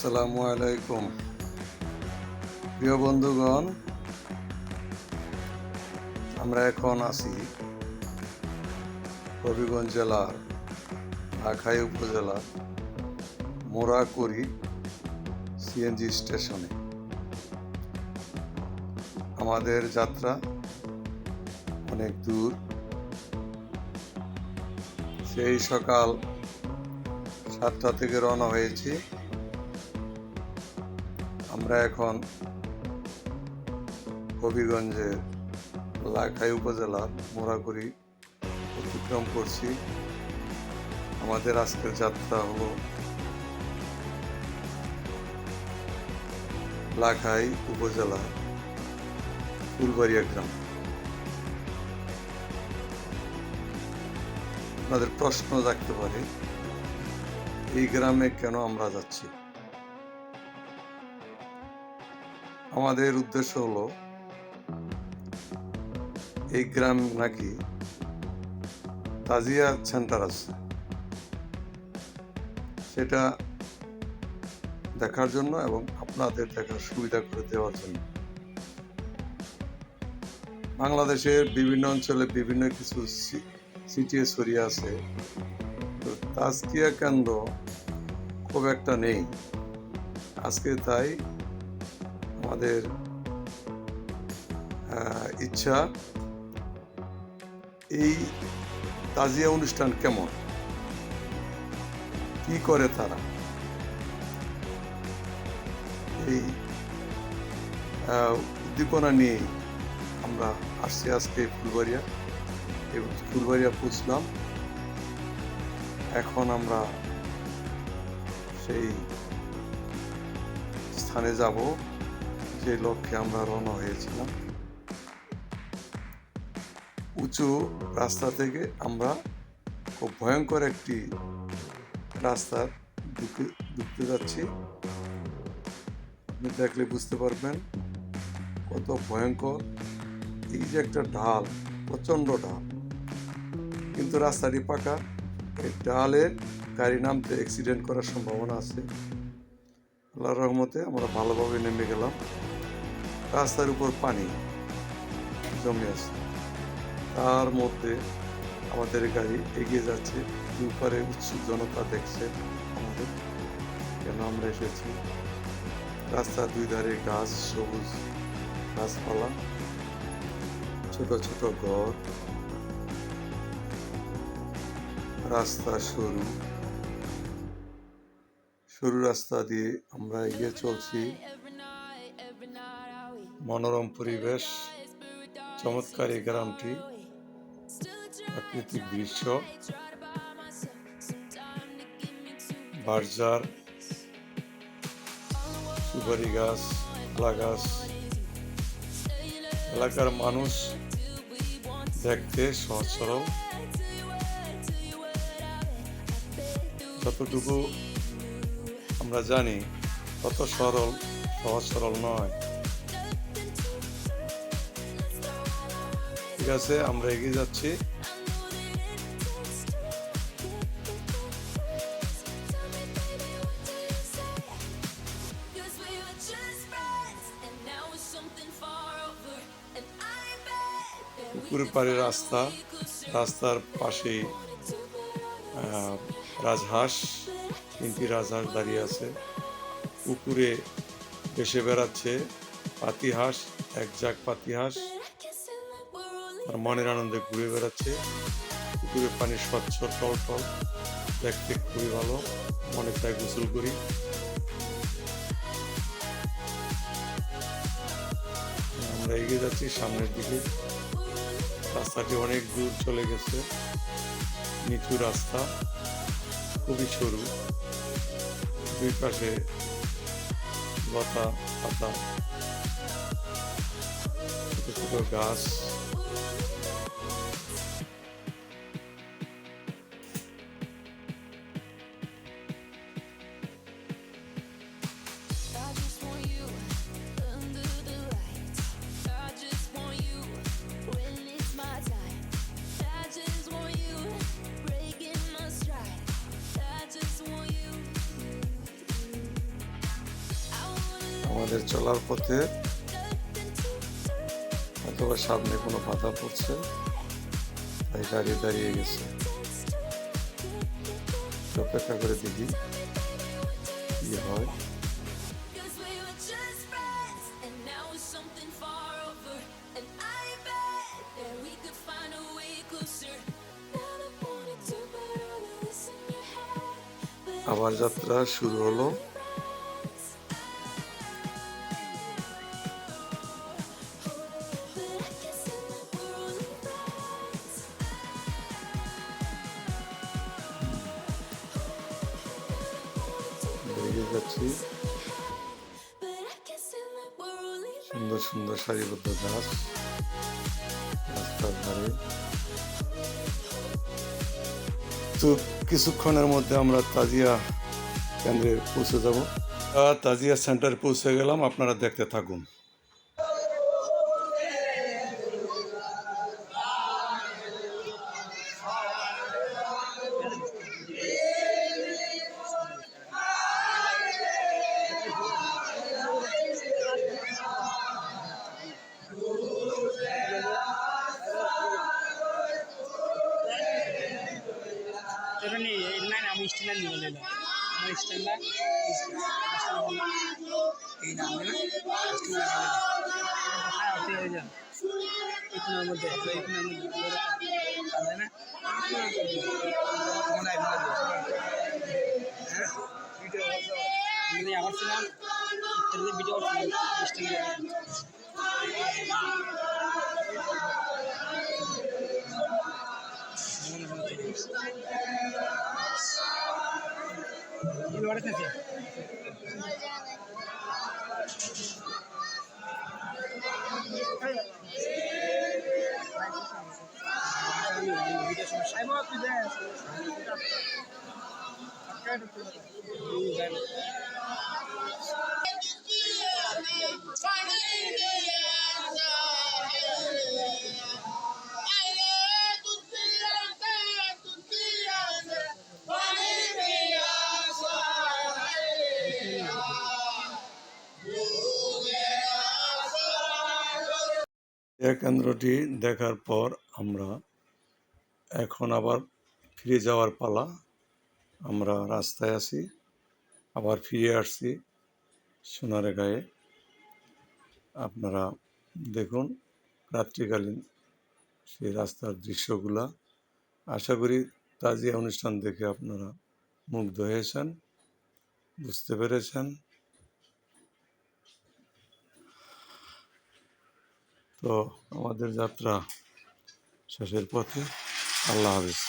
আসসালামু আলাইকুম প্রিয় বন্ধুগণ, আমরা এখন আছি হবিগঞ্জ জেলার লাখাই উপজেলার মোরাকুড়ি সিএনজি স্টেশনে। আমাদের যাত্রা অনেক দূর, সেই সকাল 7টা থেকে রওনা হয়েছি। আমরা এখন হবিগঞ্জের লাখাই উপজেলার মোরাকুড়ি অতিক্রম করছি। আমাদের আজকের যাত্রা হলো লাখাই উপজেলা ফুলবাড়িয়া গ্রাম। আপনাদের প্রশ্ন থাকতে পারে, এই গ্রামে কেন আমরা যাচ্ছি? আমাদের উদ্দেশ্য হলো, এই গ্রাম নাকি তাজিয়া সেন্টার আছে, সেটা দেখার জন্য এবং আপনাদের দেখার সুবিধা করে দেওয়ার জন্য। বাংলাদেশের বিভিন্ন অঞ্চলে বিভিন্ন কিছু সিটিএ ছড়িয়ে আছে, তো তাজকিয়া কেন্দ্র খুব একটা নেই। আজকে তাই আমাদের ইচ্ছা, এই তাজিয়া অনুষ্ঠান কেমন, কি করে তারা, এই উদ্দীপনা নিয়ে আমরা আসছি আজকে ফুলবাড়িয়া। এবং ফুলবাড়িয়া পৌঁছলাম। এখন আমরা সেই স্থানে যাব যে লক্ষ্যে আমরা রওনা হয়েছিলাম। উঁচু রাস্তা থেকে আমরা খুব ভয়ঙ্কর একটি রাস্তার ঢুকতে যাচ্ছি। আপনি দেখলে বুঝতে পারবেন কত ভয়ঙ্কর। এই যে একটা ঢাল, প্রচন্ড ঢাল, কিন্তু রাস্তাটি পাকা। এই ঢালে গাড়ি নামতে অ্যাক্সিডেন্ট করার সম্ভাবনা আছে। আল্লাহর রহমতে আমরা ভালোভাবে নেমে গেলাম। রাস্তার উপর পানি জমে আছে, তার মধ্যে আমাদের গাড়ি এগিয়ে যাচ্ছে। দুপারে উৎসুক জনতা দেখছে আমাদের কেন আমরা এসেছি। রাস্তার দুই ধারে গাছ, সবুজ গাছপালা, ছোট ছোট ঘর, রাস্তা সরু সরু রাস্তা দিয়ে আমরা এগিয়ে চলছি। মনোরম পরিবেশ, চমৎকার এই গ্রামটি, প্রাকৃতিক দৃশ্য, বার্জার, সুপারি গাছ, কলা গাছ। এলাকার মানুষ দেখতে সহজ সরল, যতটুকু আমরা জানি তত সহজ সরল নয়। ঠিক আছে, আমরা এগিয়ে যাচ্ছি। পুকুরের পাড়ে রাস্তা, রাস্তার পাশেই রাজহাঁস, 3টি রাজহাঁস দাঁড়িয়ে আছে। পুকুরে ভেসে বেড়াচ্ছে পাতিহাঁস, এক ঝাঁক পাতিহাঁস আর মনের আনন্দে ঘুরে বেড়াচ্ছে। পুকুরের পানি স্বচ্ছ টলটল, দেখতে খুবই ভালো, মনে চায় গোসল করি। আমরা এগিয়ে যাচ্ছি সামনের দিকে। রাস্তাটি অনেক দূর চলে গেছে, নিচু রাস্তা, খুবই সরু, দুই পাশে লতা পাতা, ছোট ছোট গাছ। আমাদের চলার পথে অথবা সামনে কোনো বাধা পড়ছে, তাই গাড়ি দাঁড়িয়ে গেছে। অপেক্ষা করে দেখি কি হয়। আবার যাত্রা শুরু হলো। বেরিয়ে যাচ্ছি। সুন্দর সুন্দর সারিবদ্ধ গাছ রাস্তার ধারে। তো কিছুক্ষণের মধ্যে আমরা তাজিয়া কেন্দ্রে পৌঁছে যাব। তাজিয়া সেন্টারে পৌঁছে গেলাম, আপনারা দেখতে থাকুন। আমি স্ট্যান্ডার নিয়ে নিলাম আমার স্ট্যান্ডার এই নাম ইতনার মধ্যে না আবার ছিলাম ভিডিও স্ট্যান্ডার কেন্দ্রটি দেখার পর আমরা এখন আবার ফিরে যাওয়ার পালা। আমরা রাস্তায় আছি, আবার ফিরে আসছি সোনারগাঁয়ে। আপনারা দেখুন রাত্রিকালীন সেই রাস্তার দৃশ্যগুলা। আশা করি তাজিয়া অনুষ্ঠান দেখে আপনারা মুগ্ধ হয়েছেন, বুঝতে পেরেছেন। তো আমাদের যাত্রা শেষের পথে। আল্লাহ হাফেজ।